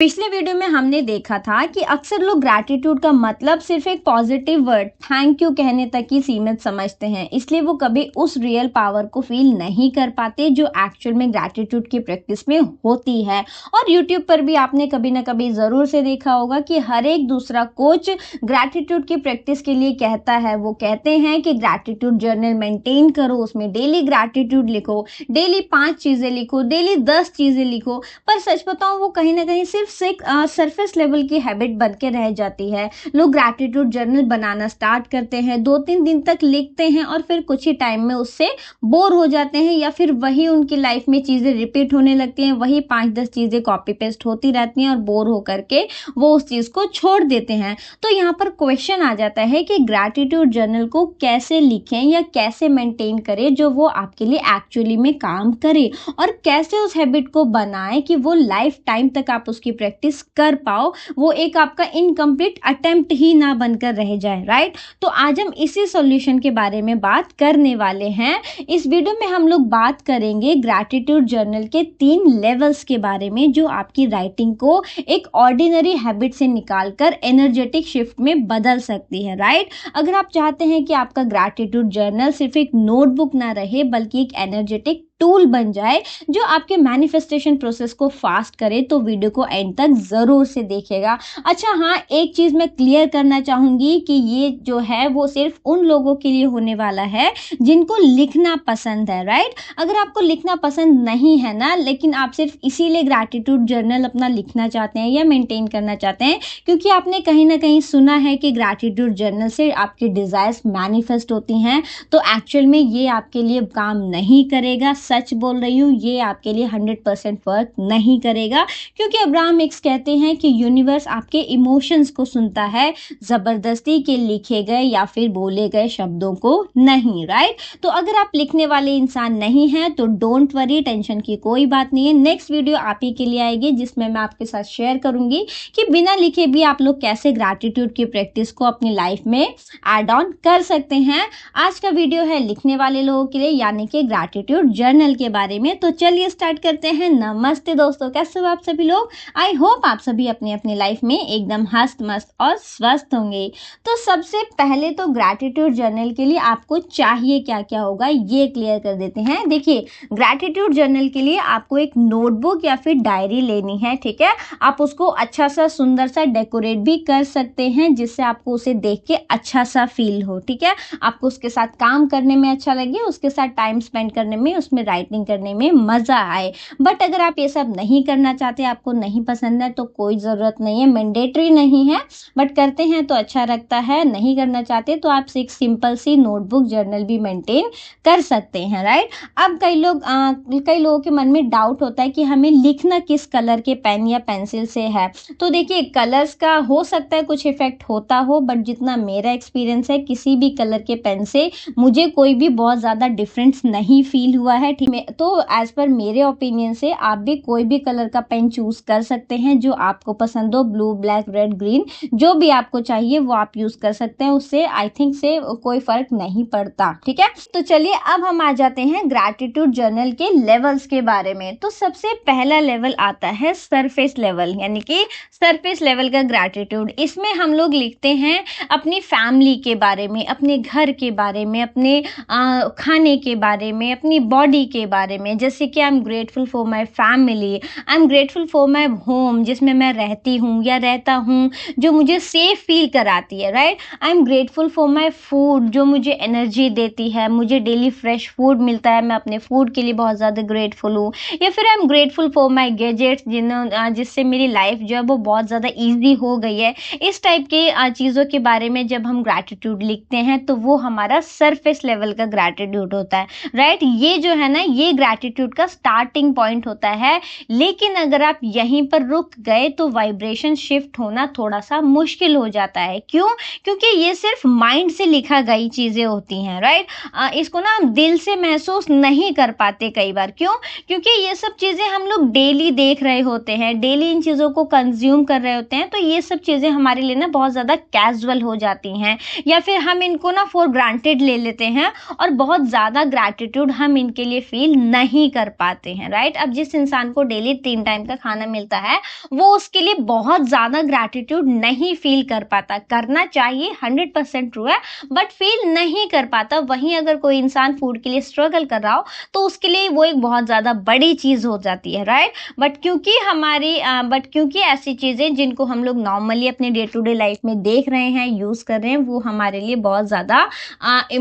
पिछले वीडियो में हमने देखा था कि अक्सर लोग ग्रैटिट्यूड का मतलब सिर्फ एक पॉजिटिव वर्ड थैंक यू कहने तक ही सीमित समझते हैं, इसलिए वो कभी उस रियल पावर को फील नहीं कर पाते जो एक्चुअल में ग्रैटिट्यूड की प्रैक्टिस में होती है। और यूट्यूब पर भी आपने कभी ना कभी जरूर से देखा होगा कि हर एक दूसरा कोच ग्रैटिट्यूड की प्रैक्टिस के लिए कहता है, वो कहते हैं कि ग्रैटिट्यूड जर्नल मेंटेन करो, उसमें डेली ग्रैटिट्यूड लिखो, डेली 5 चीजें लिखो, डेली 10 चीजें लिखो। पर सच बताऊं वो कहीं ना कहीं सिर्फ सरफेस लेवल की हैबिट बन के रह जाती है। लोग ग्रैटिट्यूड जर्नल बनाना स्टार्ट करते हैं, 2-3 दिन तक लिखते हैं और फिर कुछ ही टाइम में उससे बोर हो जाते हैं, या फिर वही उनकी लाइफ में चीजें रिपीट होने लगती हैं, वही 5-10 चीजें कॉपी पेस्ट होती रहती हैं और बोर होकर के वो उस चीज को छोड़ देते हैं। तो यहाँ पर क्वेश्चन आ जाता है कि ग्रैटिट्यूड जर्नल को कैसे लिखें या कैसे मेंटेन करें जो वो आपके लिए एक्चुअली में काम करे, और कैसे उस हैबिट को बनाएं कि वो लाइफ टाइम तक आप उसकी प्रैक्टिस कर पाओ, वो एक आपका इनकम्प्लीट अटेम्प्ट ही ना बनकर रह जाए। राइट, तो आज हम इसी सॉल्यूशन के बारे में बात करने वाले हैं। इस वीडियो में हम लोग बात करेंगे ग्रैटिट्यूड जर्नल के 3 लेवल्स के बारे में जो आपकी राइटिंग को एक ऑर्डिनरी हैबिट से निकालकर एनर्जेटिक शिफ्ट में बदल सकती है। राइट, अगर आप चाहते हैं कि आपका ग्रैटिट्यूड जर्नल सिर्फ एक नोटबुक ना रहे बल्कि एक एनर्जेटिक टूल बन जाए जो आपके मैनिफेस्टेशन प्रोसेस को फास्ट करे, तो वीडियो को एंड तक जरूर से देखिएगा। अच्छा हाँ, एक चीज मैं क्लियर करना चाहूंगी कि ये जो है वो सिर्फ उन लोगों के लिए होने वाला है जिनको लिखना पसंद है। राइट, अगर आपको लिखना पसंद नहीं है ना, लेकिन आप सिर्फ इसीलिए ग्रैटिट्यूड जर्नल अपना लिखना चाहते हैं या मेंटेन करना चाहते हैं क्योंकि आपने कहीं ना कहीं सुना है कि ग्रैटिट्यूड जर्नल से आपकी डिजायर्स मैनिफेस्ट होती हैं, तो एक्चुअल में ये आपके लिए काम नहीं करेगा। सच बोल रही हूँ, ये आपके लिए 100% वर्क नहीं करेगा, क्योंकि अब्राहम हिक्स कहते हैं कि यूनिवर्स आपके इमोशंस को सुनता है, जबरदस्ती के लिखे गए या फिर बोले गए शब्दों को नहीं। राइट, तो अगर आप लिखने वाले इंसान नहीं हैं तो डोंट वरी, टेंशन की कोई बात नहीं है। नेक्स्ट वीडियो आप ही के लिए आएगी जिसमें मैं आपके साथ शेयर करूंगी कि बिना लिखे भी आप लोग कैसे ग्रैटिट्यूड की प्रैक्टिस को अपनी लाइफ में एड ऑन कर सकते हैं। आज का वीडियो है लिखने वाले लोगों के लिए, यानी कि ग्रैटिट्यूड जर्नल के बारे में। तो चलिए स्टार्ट करते हैं। नमस्ते दोस्तों, कैसे हो आप सभी लोग? आई होप आप सभी अपनी अपनी लाइफ में एकदम हस्त मस्त और स्वस्थ होंगे। तो सबसे पहले तो ग्रैटिट्यूड जर्नल के लिए आपको चाहिए क्या क्या होगा ये क्लियर कर देते हैं। देखिए, ग्रैटिट्यूड जर्नल के लिए आपको एक नोटबुक या फिर डायरी लेनी है। ठीक है, आप उसको अच्छा सा सुंदर सा डेकोरेट भी कर सकते हैं जिससे आपको उसे देख के अच्छा सा फील हो। ठीक है, आपको उसके साथ काम करने में अच्छा लगे, उसके साथ टाइम स्पेंड करने में, उसमें राइटिंग करने में मजा आए। बट अगर आप ये सब नहीं करना चाहते, आपको नहीं पसंद है, तो कोई जरूरत नहीं है, मैंडेटरी नहीं है, बट करते हैं तो अच्छा लगता है। नहीं करना चाहते तो आप एक सिंपल सी नोटबुक जर्नल भी मेंटेन कर सकते हैं। राइट, अब कई लोगों के मन में डाउट होता है कि हमें लिखना किस कलर के पेन या पेंसिल से है। तो देखिए, कलर्स का हो सकता है कुछ इफेक्ट होता हो, बट जितना मेरा एक्सपीरियंस है, किसी भी कलर के पेन से मुझे कोई भी बहुत ज्यादा डिफरेंस नहीं फील हुआ है। ठीक है, तो एज पर मेरे ओपिनियन से आप भी कोई भी कलर का पेन चूज कर सकते हैं जो आपको पसंद हो, ब्लू, ब्लैक, रेड, ग्रीन, जो भी आपको चाहिए वो आप यूज कर सकते हैं। उससे आई थिंक से कोई फर्क नहीं पड़ता। ठीक है, तो चलिए अब हम आ जाते हैं ग्रैटिट्यूड जर्नल के लेवल्स के बारे में। तो सबसे पहला लेवल आता है सरफेस लेवल, यानी कि सरफेस लेवल का ग्रैटिट्यूड। इसमें हम लोग लिखते हैं अपनी फैमिली के बारे में, अपने घर के बारे में, अपने खाने के बारे में, अपनी बॉडी के बारे में। जैसे कि I am grateful for my family, I am grateful for my home जिसमें मैं रहती हूँ या रहता हूँ, जो मुझे सेफ फील कराती है। Right, I am grateful for my food जो मुझे एनर्जी देती है, मुझे डेली फ्रेश फूड मिलता है, मैं अपने फूड के लिए बहुत ज़्यादा ग्रेटफुल हूँ। या फिर I am grateful for my gadgets जिससे मेरी लाइफ जो है वो बहुत ज़्यादा ईजी हो गई है। इस टाइप के चीज़ों के बारे में जब हम ग्रैटिट्यूड लिखते हैं तो वो हमारा सरफेस लेवल का ग्रैटिट्यूड होता है। राइट, ये जो है ना, ये ग्रैटिट्यूड का स्टार्टिंग पॉइंट होता है। लेकिन अगर आप यहीं पर रुक गए तो वाइब्रेशन शिफ्ट होना थोड़ा सा मुश्किल हो जाता है। क्यों? क्योंकि ये सिर्फ माइंड से लिखा गई चीजें होती हैं। राइट, इसको ना हम दिल से महसूस नहीं कर पाते कई बार। क्यों? क्योंकि ये सब चीजें हम लोग डेली देख रहे होते हैं, डेली इन चीजों को कंज्यूम कर रहे होते हैं, तो ये सब चीजें हमारे लिए ना बहुत ज्यादा कैजुअल हो जाती हैं, या फिर हम इनको ना फॉर ग्रांटेड ले लेते हैं और बहुत ज्यादा ग्रैटिट्यूड हम इनके लिए लिए फील नहीं कर पाते हैं, राइट। अब जिस इंसान को डेली 3 टाइम का खाना मिलता है वो उसके लिए बहुत ज़्यादा ग्रैटिट्यूड नहीं फील कर पाता। करना चाहिए, 100% ट्रू है, बट फील नहीं कर पाता। वहीं अगर कोई इंसान फूड के लिए स्ट्रगल कर रहा हो तो उसके लिए वो एक बहुत ज़्यादा बड़ी चीज़ हो जाती है, राइट। बट क्योंकि ऐसी चीज़ें जिनको हम लोग नॉर्मली अपने डे टू डे लाइफ में देख रहे हैं, यूज़ कर रहे हैं, वो हमारे लिए बहुत ज़्यादा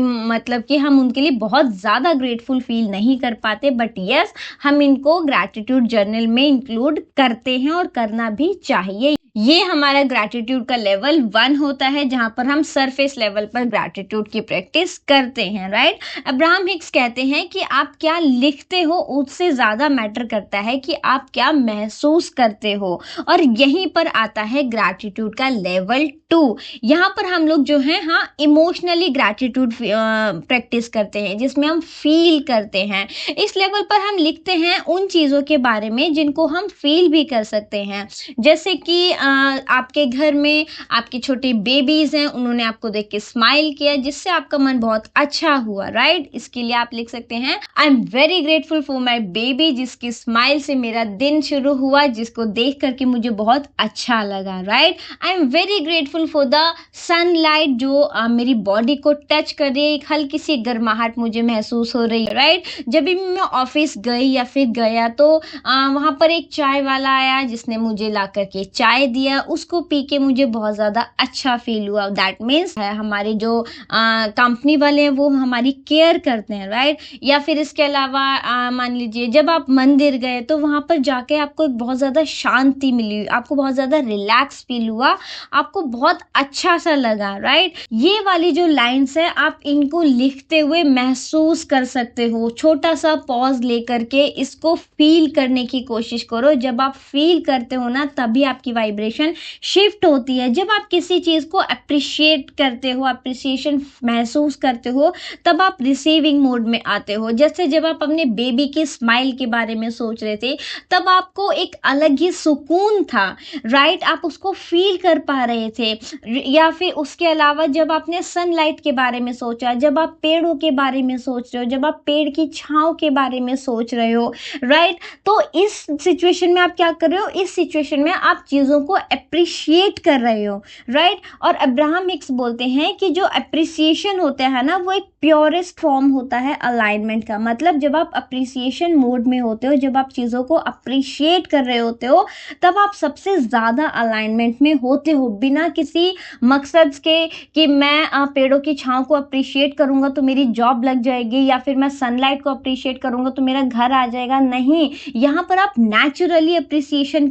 मतलब कि हम उनके लिए बहुत ज़्यादा ग्रेटफुल फील नहीं कर पाते। बट यस, हम इनको ग्रैटिट्यूड जर्नल में इंक्लूड करते हैं और करना भी चाहिए। ये हमारा ग्रैटिट्यूड का लेवल 1 होता है, जहां पर हम सरफेस लेवल पर ग्रैटिट्यूड की प्रैक्टिस करते हैं, राइट। अब्राहम हिक्स कहते हैं कि आप क्या लिखते हो उससे ज़्यादा मैटर करता है कि आप क्या महसूस करते हो, और यहीं पर आता है ग्रैटिट्यूड का लेवल 2। यहाँ पर हम लोग जो है इमोशनली ग्रैटिट्यूड प्रैक्टिस करते हैं, जिसमें हम फील करते हैं। इस लेवल पर हम लिखते हैं उन चीज़ों के बारे में जिनको हम फील भी कर सकते हैं, जैसे कि आपके घर में आपकी छोटी बेबीज हैं, उन्होंने आपको देख के स्माइल किया जिससे आपका मन बहुत अच्छा हुआ, राइट। इसके लिए आप लिख सकते हैं I am very grateful for my baby, जिसकी स्माइल से मेरा दिन शुरू हुआ, जिसको देख करके मुझे बहुत अच्छा लगा, right. I am very grateful for the sunlight, जो मेरी बॉडी को टच कर रही है, एक हल्की सी गर्माहट मुझे महसूस हो रही है, राइट। जब भी मैं ऑफिस गई या फिर गया तो वहाँ पर एक चाय वाला आया जिसने मुझे ला करके चाय दिया, उसको पी के मुझे बहुत ज़्यादा अच्छा फील हुआ। दैट मीन्स हमारे जो कंपनी वाले हैं वो हमारी केयर करते हैं, राइट। या फिर इसके अलावा मान लीजिए जब आप मंदिर गए तो वहाँ पर जाके आपको एक बहुत ज़्यादा शांति मिली, आपको बहुत ज़्यादा रिलैक्स फील हुआ, आपको बहुत अच्छा सा लगा, राइट। ये वाली जो लाइन्स है आप इनको लिखते हुए महसूस कर सकते हो। छोटा सा पॉज लेकर के इसको फील करने की कोशिश करो। जब आप फील करते हो ना तभी आपकी वाइब्रेशन शिफ्ट होती है। जब आप किसी चीज़ को अप्रिशिएट करते हो, अप्रिसिएशन महसूस करते हो, तब आप रिसीविंग मोड में आते हो। जैसे जब आप अपने बेबी की स्माइल के बारे में सोच रहे थे तब आपको एक अलग ही सुकून था, राइट, आप उसको फील कर पा रहे थे। या फिर उसके अलावा जब आपने सनलाइट के बारे में सोचा, जब आप पेड़ों के बारे में सोच रहे हो, जब आप पेड़ की छांव के बारे में सोच रहे हो, राइट, तो इस सिचुएशन में आप क्या कर रहे हो, इस सिचुएशन में आप चीज़ों को अप्रिशिएट कर रहे हो, राइट। और अब्राहम हिक्स बोलते हैं कि जो अप्रिसिएशन होता है ना वो एक प्योरेस्ट फॉर्म होता है अलाइनमेंट का। मतलब जब आप अप्रिसिएशन मोड में होते हो, जब आप चीज़ों को अप्रिशिएट कर रहे होते हो, तब आप सबसे ज़्यादा अलाइनमेंट में होते हो, बिना किसी मकसद के कि मैं पेड़ों की छांव को अप्रिशिएट करूँगा तो मेरी जॉब लग जाएगी, या फिर मैं सनलाइट को अप्रिशिएट करूँगा तो मेरा घर आ जाएगा। नहीं, यहाँ पर आप नेचुरली अप्रिसिएशन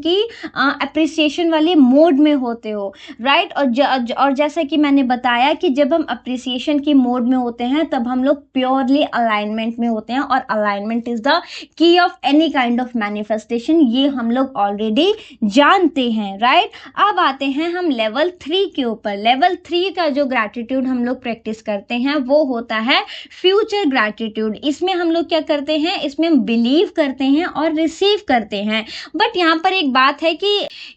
वाले मोड में होते हो, राइट। और जैसा कि मैंने बताया कि जब हम अप्रिसिएशन की मोड में होते हैं तब हम लोग प्योरली अलाइनमेंट में होते हैं, और alignment is the key of any kind of manifestation, ये हम लोग ऑलरेडी जानते हैं, राइट। अब आते हैं हम लेवल 3 के ऊपर। लेवल 3 का जो ग्रैटिट्यूड हम लोग प्रैक्टिस करते हैं वो होता है फ्यूचर ग्रैटिट्यूड। इसमें हम लोग क्या करते हैं, इसमें हम बिलीव करते हैं और रिसीव करते हैं। बट यहाँ पर एक बात है कि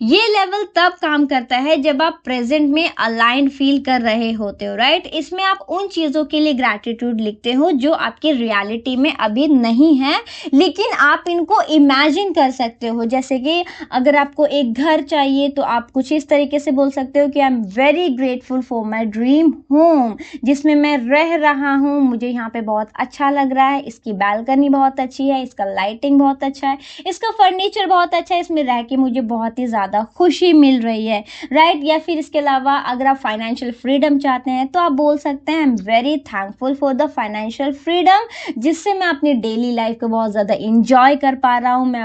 ये लेवल तब काम करता है जब आप प्रेजेंट में अलाइंड फील कर रहे होते हो, राइट। इसमें आप उन चीज़ों के लिए ग्रैटिट्यूड लिखते हो जो आपकी रियलिटी में अभी नहीं है, लेकिन आप इनको इमेजिन कर सकते हो। जैसे कि अगर आपको एक घर चाहिए तो आप कुछ इस तरीके से बोल सकते हो कि I am very grateful for my dream home, जिसमें मैं रह रहा हूँ, मुझे यहाँ पे बहुत अच्छा लग रहा है, इसकी बालकनी बहुत अच्छी है, इसका लाइटिंग बहुत अच्छा है, इसका फर्नीचर बहुत अच्छा है, इसमें रह के मुझे बहुत ही ज़्यादा खुशी मिल रही है, राइट। या फिर इसके अलावा अगर आप फाइनेंशियल फ्रीडम चाहते हैं तो आप बोल सकते हैं I am very thankful for the financial freedom, जिससे मैं अपनी डेली लाइफ को बहुत ज़्यादा इंजॉय कर पा रहा हूँ, मैं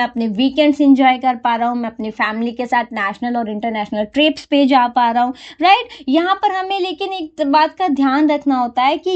अपने वीकेंड्स इंजॉय कर पा रहा हूँ, मैं अपनी फैमिली के साथ नेशनल और इंटरनेशनल ट्रिप्स पे जा पा रहा हूँ, राइट। यहाँ पर हमें लेकिन एक बात का ध्यान रखना होता है कि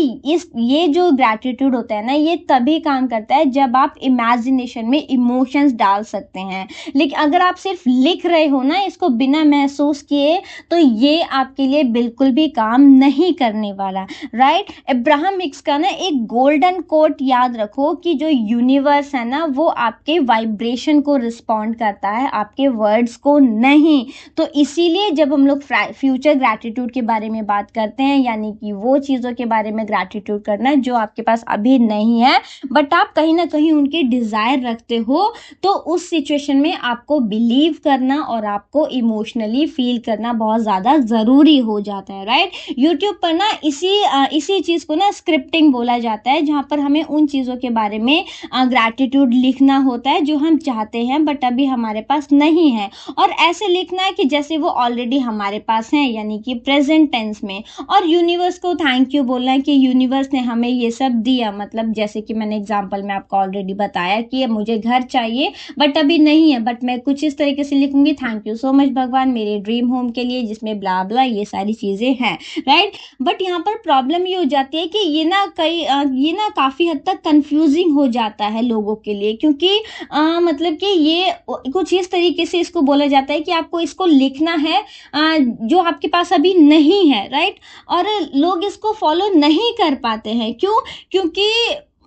ये जो ग्रैटिट्यूड होता है ना, ये तभी काम करता है जब आप इमेजिनेशन में इमोशंस डाल सकते हैं। लेकिन अगर आप सिर्फ लिख रहे हो ना इसको बिना महसूस किए, तो ये आपके लिए बिल्कुल भी काम नहीं करने वाला, राइट। अब्राहम हिक्स का ना एक गोल्डन कोट याद रखो कि जो यूनिवर्स है ना वो आपके वाइब्रेशन को रिस्पॉन्ड करता है, आपके वर्ड्स को नहीं। तो इसीलिए जब हम लोग फ्यूचर ग्रैटिट्यूड के बारे में बात करते हैं, यानी कि वो चीज़ों के बारे में ग्रैटिट्यूड करना जो आपके पास अभी नहीं है बट आप कहीं ना कहीं उनकी डिज़ायर रखते हो, तो उस सिचुएशन में आपको बिलीव करना और आपको इमोशनली फील करना बहुत ज़्यादा ज़रूरी हो जाता है, राइट। यूट्यूब पर ना इसी चीज़ को ना स्क्रिप्टिंग बोला जाता है, जहाँ पर हमें उन चीज़ों के बारे में ग्रैटिट्यूड लिखना होता है जो हम चाहते हैं बट अभी हमारे पास नहीं है, और ऐसे लिखना है कि जैसे वो ऑलरेडी हमारे पास हैं, यानी कि प्रेजेंट टेंस में। और यूनिवर्स को थैंक यू बोलना है कि यूनिवर्स ने हमें ये सब दिया, मतलब जैसे कि मैंने एग्जांपल में आपको ऑलरेडी बताया कि मुझे घर चाहिए बट अभी नहीं है, बट मैं कुछ इस तरीके से लिखूंगी, थैंक यू सो मच भगवान मेरे ड्रीम होम के लिए जिसमें ब्ला ब्ला ये सारी चीज़ें हैं, राइट। बट यहाँ पर प्रॉब्लम ये हो जाती है कि ये ना काफ़ी हद तक कंफ्यूजिंग हो जाता है लोगों के लिए, क्योंकि मतलब कि ये कुछ इस तरीके से इसको बोला जाता है कि आपको इसको लिखना है जो आपके पास अभी नहीं है, राइट। और लोग इसको फॉलो नहीं कर पाते हैं, क्यों? क्योंकि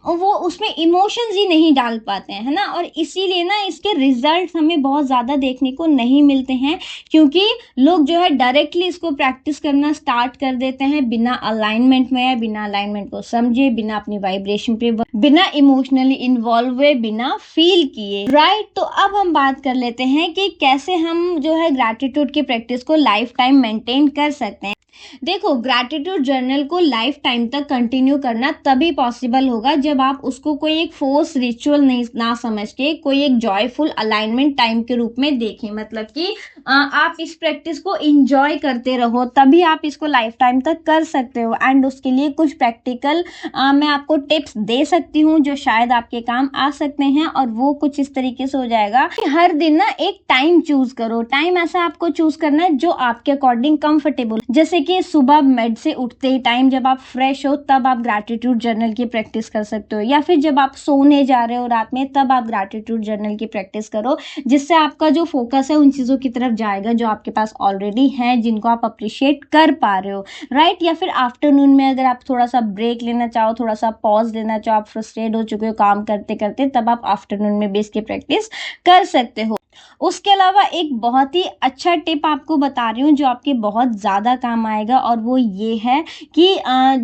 वो उसमें इमोशंस ही नहीं डाल पाते हैं, है ना। और इसीलिए ना इसके रिजल्ट हमें बहुत ज़्यादा देखने को नहीं मिलते हैं, क्योंकि लोग जो है डायरेक्टली इसको प्रैक्टिस करना स्टार्ट कर देते हैं बिना अलाइनमेंट में, बिना अलाइनमेंट को समझे, बिना अपनी वाइब्रेशन पे, बिना इमोशनली इन्वॉल्व हुए, बिना फील किए, राइट। तो अब हम बात कर लेते हैं कि कैसे हम जो है ग्रैटिट्यूड की प्रैक्टिस को लाइफ टाइम मेंटेन कर सकते हैं। देखो, ग्रैटिट्यूड जर्नल को लाइफ टाइम तक कंटिन्यू करना तभी पॉसिबल होगा जब आप उसको कोई एक फोर्स रिचुअल नहीं ना समझ के कोई एक जॉयफुल अलाइनमेंट टाइम के रूप में देखें, मतलब कि आप इस प्रैक्टिस को इंजॉय करते रहो, तभी आप इसको लाइफ टाइम तक कर सकते हो। एंड उसके लिए कुछ प्रैक्टिकल मैं आपको टिप्स दे सकती हूँ जो शायद आपके काम आ सकते हैं, और वो कुछ इस तरीके से हो जाएगा कि हर दिन ना एक टाइम चूज करो। टाइम ऐसा आपको चूज करना है जो आपके अकॉर्डिंग कंफर्टेबल, जैसे कि सुबह बेड से उठते ही टाइम जब आप फ्रेश हो तब आप ग्रैटिट्यूड जर्नल की प्रैक्टिस कर सकते हो, या फिर जब आप सोने जा रहे हो रात में तब आप ग्रैटिट्यूड जर्नल की प्रैक्टिस करो, जिससे आपका जो फोकस है उन चीज़ों की तरफ जाएगा जो आपके पास ऑलरेडी हैं, जिनको आप अप्रिशिएट कर पा रहे हो, राइट। या फिर आफ्टरनून में अगर आप थोड़ा सा ब्रेक लेना चाहो, थोड़ा सा पॉज लेना चाहो, आप फ्रस्ट्रेट हो चुके हो काम करते करते, तब आप आफ्टरनून में भी इसकी प्रैक्टिस कर सकते हो। उसके अलावा एक बहुत ही अच्छा टिप आपको बता रही हूँ जो आपके बहुत ज़्यादा काम आएगा, और वो ये है कि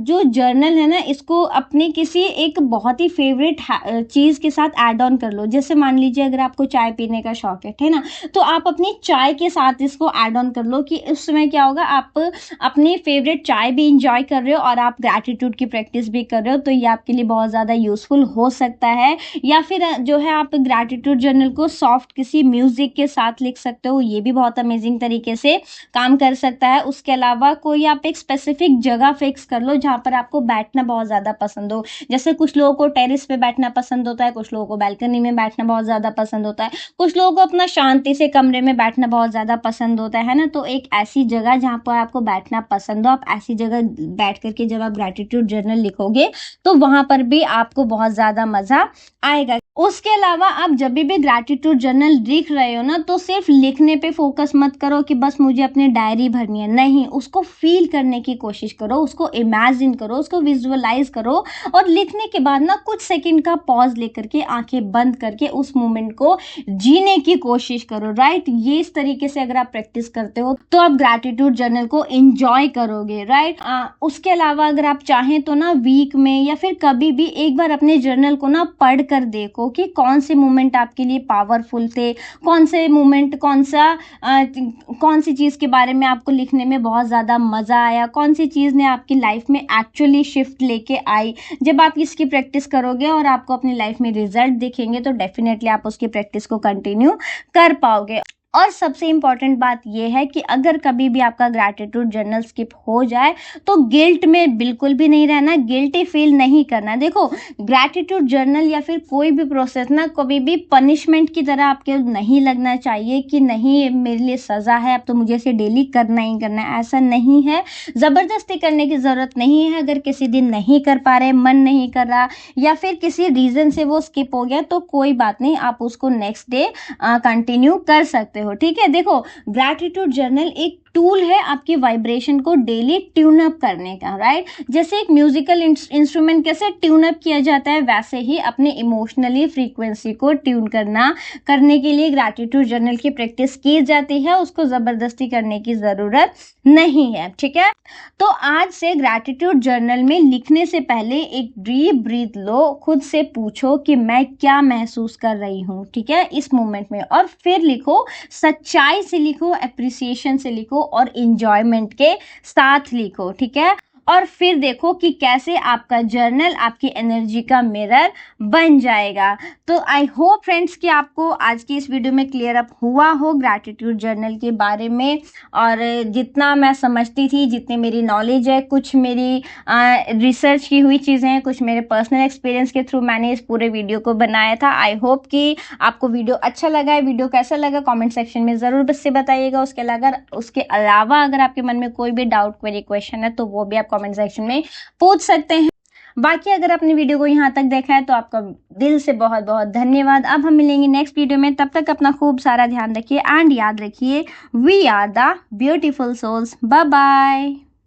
जो जर्नल है ना इसको अपने किसी एक बहुत ही फेवरेट चीज़ के साथ ऐड ऑन कर लो। जैसे मान लीजिए अगर आपको चाय पीने का शौक है ना, तो आप अपनी चाय के साथ इसको ऐड ऑन कर लो कि उस समय क्या होगा, आप अपनी फेवरेट चाय भी इंजॉय कर रहे हो और आप ग्रैटिट्यूड की प्रैक्टिस भी कर रहे हो, तो ये आपके लिए बहुत ज़्यादा यूजफुल हो सकता है। या फिर जो है आप ग्रैटिट्यूड जर्नल को सॉफ्ट किसी म्यूजिक के साथ लिख सकते हो, ये भी बहुत अमेजिंग तरीके से काम कर सकता है। उसके अलावा कोई आप एक स्पेसिफिक जगह फिक्स कर लो जहाँ पर आपको बैठना बहुत ज़्यादा पसंद हो। जैसे कुछ लोगों को टेरेस पे बैठना पसंद होता है, कुछ लोगों को बैल्कनी में बैठना बहुत ज़्यादा पसंद होता है, कुछ लोगों को अपना शांति से कमरे में बैठना बहुत ज़्यादा पसंद होता है ना। तो एक ऐसी जगह जहाँ पर आपको बैठना पसंद हो, आप ऐसी जगह बैठ करके जब आप ग्रैटिट्यूड जर्नल लिखोगे तो वहाँ पर भी आपको बहुत ज़्यादा मज़ा आएगा। उसके अलावा आप जब भी ग्रैटिट्यूड जर्नल लिख रहे हो ना, तो सिर्फ लिखने पे फोकस मत करो कि बस मुझे अपनी डायरी भरनी है, नहीं, उसको फील करने की कोशिश करो, उसको इमेजिन करो, उसको विजुअलाइज करो, और लिखने के बाद ना कुछ सेकंड का पॉज लेकर के आंखें बंद करके उस मोमेंट को जीने की कोशिश करो, राइट। ये इस तरीके से अगर आप प्रैक्टिस करते हो तो आप ग्रैटिट्यूड जर्नल को एंजॉय करोगे, राइट। उसके अलावा अगर आप चाहें तो ना वीक में या फिर कभी भी एक बार अपने जर्नल को ना पढ़ कर देखो कि कौन से मोमेंट आपके लिए पावरफुल थे, कौन से मोमेंट, कौन सी चीज़ के बारे में आपको लिखने में बहुत ज़्यादा मज़ा आया, कौन सी चीज़ ने आपकी लाइफ में एक्चुअली शिफ्ट लेके आई। जब आप इसकी प्रैक्टिस करोगे और आपको अपनी लाइफ में रिजल्ट दिखेंगे तो डेफिनेटली आप उसकी प्रैक्टिस को कंटिन्यू कर पाओगे। और सबसे इम्पॉर्टेंट बात यह है कि अगर कभी भी आपका ग्रैटिट्यूड जर्नल स्किप हो जाए तो गिल्ट में बिल्कुल भी नहीं रहना, गिल्टी फील नहीं करना। देखो, ग्रैटिट्यूड जर्नल या फिर कोई भी प्रोसेस ना कभी भी पनिशमेंट की तरह आपके नहीं लगना चाहिए कि नहीं मेरे लिए सज़ा है, अब तो मुझे इसे डेली करना ही करना है। ऐसा नहीं है, ज़बरदस्ती करने की ज़रूरत नहीं है। अगर किसी दिन नहीं कर पा रहे, मन नहीं कर रहा, या फिर किसी रीज़न से वो स्किप हो गया तो कोई बात नहीं, आप उसको नेक्स्ट डे कंटिन्यू कर सकते हो। हो, ठीक है। देखो, ग्रैटिट्यूड जर्नल एक टूल है आपकी वाइब्रेशन को डेली ट्यून अप करने का, राइट। जैसे एक म्यूजिकल इंस्ट्रूमेंट कैसे ट्यून अप किया जाता है, वैसे ही अपने इमोशनली फ्रीक्वेंसी को ट्यून करने के लिए ग्रैटिट्यूड जर्नल की प्रैक्टिस की जाती है। उसको जबरदस्ती करने की जरूरत नहीं है, ठीक है। तो आज से ग्रैटिट्यूड जर्नल में लिखने से पहले एक डीप ब्रीथ लो, खुद से पूछो कि मैं क्या महसूस कर रही हूँ, ठीक है, इस मोमेंट में, और फिर लिखो। सच्चाई से लिखो, एप्रिसिएशन से लिखो और इंजॉयमेंट के साथ लिखो, ठीक है। और फिर देखो कि कैसे आपका जर्नल आपकी एनर्जी का मिरर बन जाएगा। तो आई होप फ्रेंड्स कि आपको आज की इस वीडियो में क्लियर अप हुआ हो ग्रैटिट्यूड जर्नल के बारे में, और जितना मैं समझती थी, जितनी मेरी नॉलेज है, कुछ मेरी रिसर्च की हुई चीज़ें हैं, कुछ मेरे पर्सनल एक्सपीरियंस के थ्रू मैंने इस पूरे वीडियो को बनाया था। आई होप कि आपको वीडियो अच्छा लगा है। वीडियो कैसा लगा कमेंट सेक्शन में ज़रूर से बताइएगा। उसके अलावा अगर आपके मन में कोई भी डाउट, क्वेरी, क्वेश्चन है तो वो भी आप कमेंट सेक्शन में पूछ सकते हैं। बाकी अगर आपने वीडियो को यहाँ तक देखा है तो आपका दिल से बहुत बहुत धन्यवाद। अब हम मिलेंगे नेक्स्ट वीडियो में, तब तक अपना खूब सारा ध्यान रखिए एंड याद रखिए, we are the beautiful souls. Bye bye.